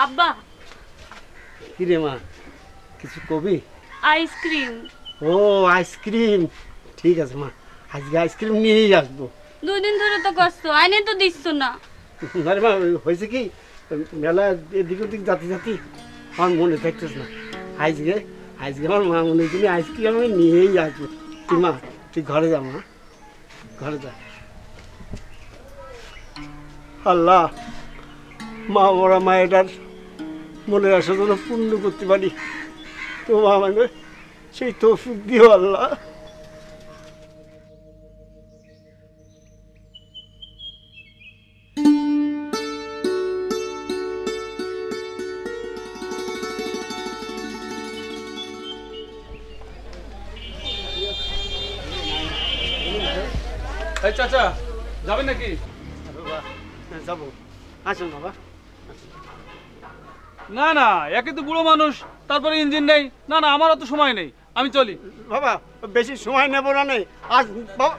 আব্বা কি রে মা, কিছু কবি? আইসক্রিম। ও আইসক্রিম, ঠিক আছে মা, আজকে আইসক্রিম নিয়েই আসবো। 2 দিন ধরে তো কষ্ট আইনে তো দিচ্ছ না। আরে মা, হয়েছে কি, মেলা এদিক ওদিক জাতি জাতি আমার মনে থাকতেছ না। আজকে আজকে আমার মা মনে তুমি আইসক্রিম আমি নিয়েই আসবো। তুই মা, তুই ঘরে যা মা, ঘরে যা। আল্লাহ, মা মরা মায়েরার মনের আশা যেন পূর্ণ করতে পারি, তো মা মানে সেই তৌফিক দিও আল্লাহ। এই চাচা যাবেন নাকি? বাবা যাবো, আসুন বাবা। না না, একে তো বুড়ো মানুষ, তারপরে ইঞ্জিন নেই। না না, আমারও তো সময় নেই, আমি চলি। বাবা বেশি সময় নেব না, নেই আজ বাবা।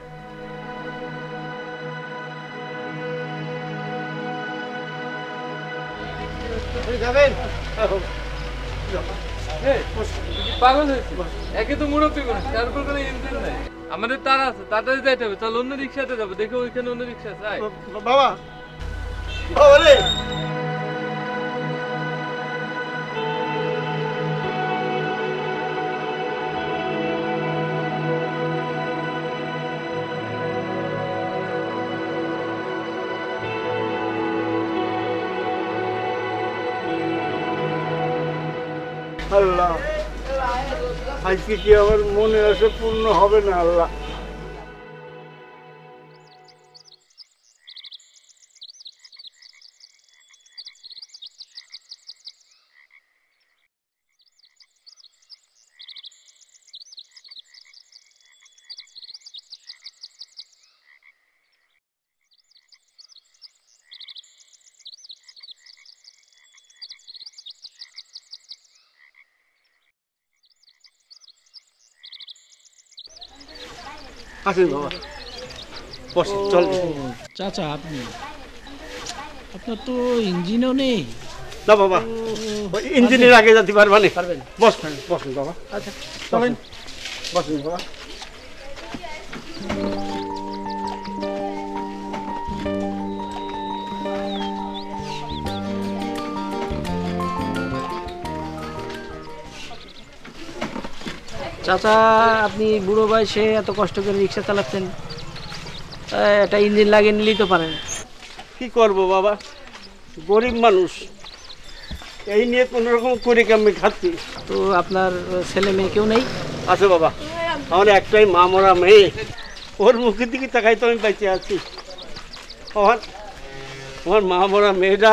যাবেন? পাগল হয়েছে, একে তো মুরব্বী মানুষ, তারপর কোনো ইঞ্জিন নেই। আমাদের তার আছে, তাড়াতাড়ি যাইতে হবে। চল অন্য রিক্সাতে যাবো, দেখো ওইখানে অন্য রিক্সা আছে। আয়। বাবা, বাবা রে, আল্লাহ আজকে কি আমার মনে আসে পূর্ণ হবে না আল্লাহ। আসেন বাবা, বসে চল। চাচা আপনি, আপনার তো ইঞ্জিনও নেই। না বাবা, ওই ইঞ্জিনের আগে যেতে পারবেন? পারবেন, বসেন বসেন বাবা। আচ্ছা চলেন, বসেন বাবা। চাচা আপনি বুড়ো বয়সে এত কষ্ট করে রিক্সা চালাচ্ছেন, একটা ইঞ্জিন লাগিয়ে নিলেই তো পারেন। কি করব বাবা, গরিব মানুষ, এই নিয়ে কোনো রকম করে আমি খাচ্ছি। তো আপনার ছেলে মেয়ে কেউ নেই? আছে বাবা, আমার একটাই মা মরা মেয়ে, ওর মুখের দিকে তাকাই তো আমি বেঁচে আছি। আমার আমার মা মরা মেয়েটা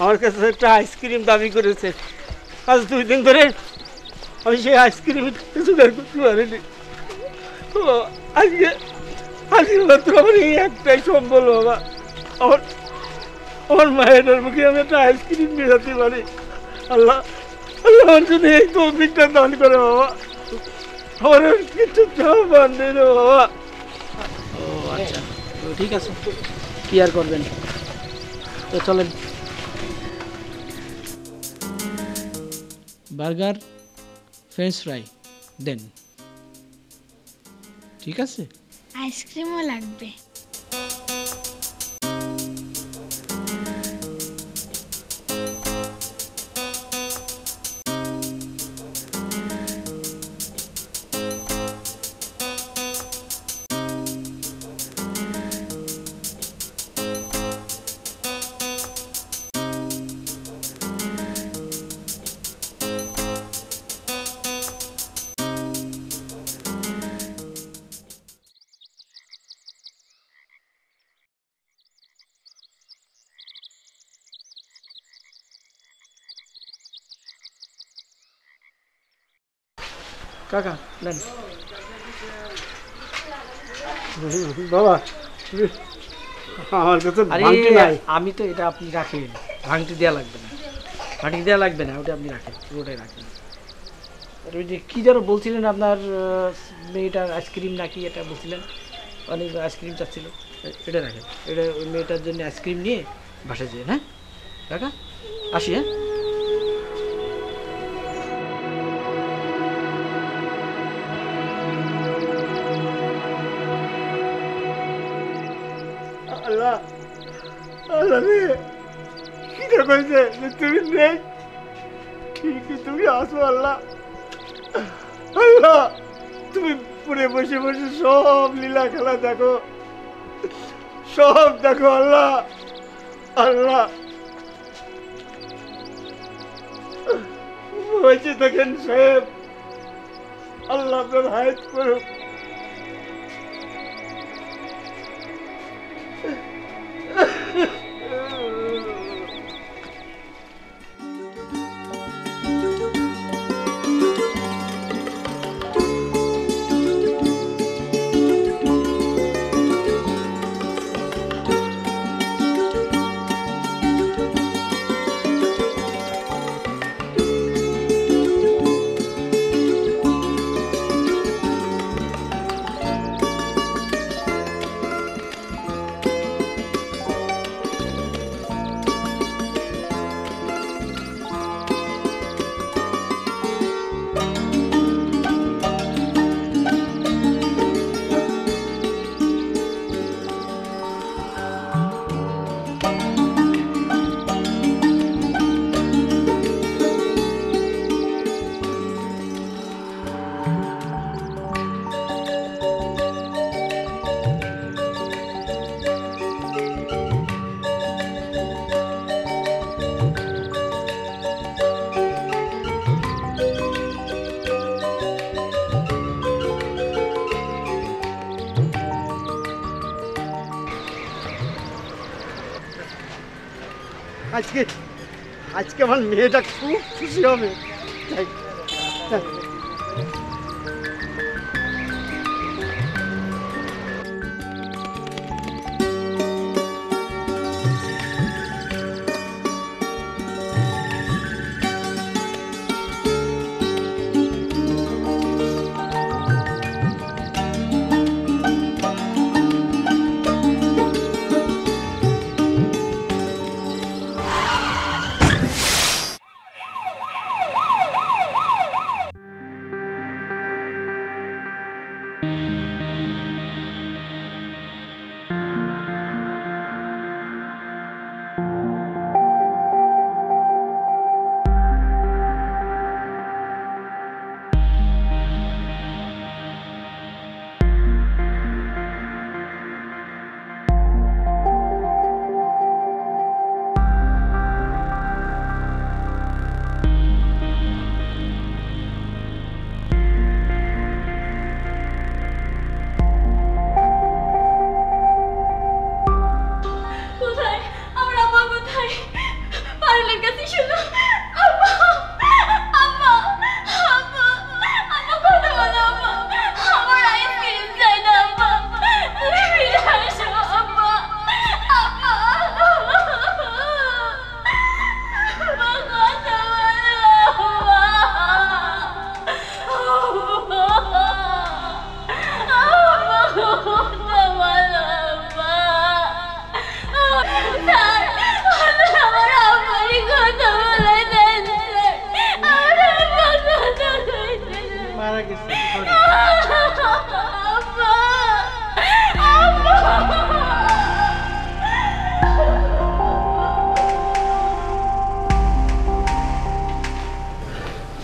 আমার কাছে একটা আইসক্রিম দাবি করেছে। আজ 2 দিন ধরে আমি সেই আইসক্রিম জোগাড় করতে পারিনি। তো আজকে আজকে মাত্র আমার এই একটাই সম্বল বাবা, আমার আমার মায়ের মুখে আমি একটা আইসক্রিম নিয়ে যেতে পারি। আল্লাহ আল্লাহ আমার যদি এই তৌফিকটা দান করে বাবা, আমার আর কিছু চাওয়ার নেই রে বাবা। ও আচ্ছা, তো ঠিক আছে, কি আর করবেন, তো চলেন। বার্গার, ফ্রেঞ্চ ফ্রাই দেন, ঠিক আছে? আইসক্রিমও লাগবে। কাকা নেন। বাবা আমার কাছে ভাঙটি নাই। আমি তো এটা আপনি রাখেন, ভাঙটি দেওয়া লাগবে না, ভাঙটি দেওয়া লাগবে না, ওটা আপনি রাখেন, পুরোটাই রাখেন। আর ওই যে কী যেন বলছিলেন আপনার মেয়েটার আইসক্রিম নাকি এটা বলছিলেন, অনেক আইসক্রিম চাচ্ছিল, এটা রাখেন, এটা ওই মেয়েটার জন্য আইসক্রিম নিয়ে বাসায় যেন। হ্যাঁ কাকা, আসি, হ্যাঁ? আল্লাহ আল্লাহ রে, কি কইছে যে তুমি নেই, কি তুমি আসো আল্লাহ। আল্লাহ তুমি পুরে বসে বসে সব লীলা খেলা দেখো, সব দেখো আল্লাহ। আল্লাহ বেঁচে থাকেন সাহেব, আল্লাহ আপনার হায়াত করুক। আজকে আজকে আমার মেয়েটা খুব খুশি হবে। তাই তাই।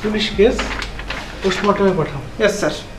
পুলিশ কেস পোস্টমর্টমে পাঠাও। Yes sir.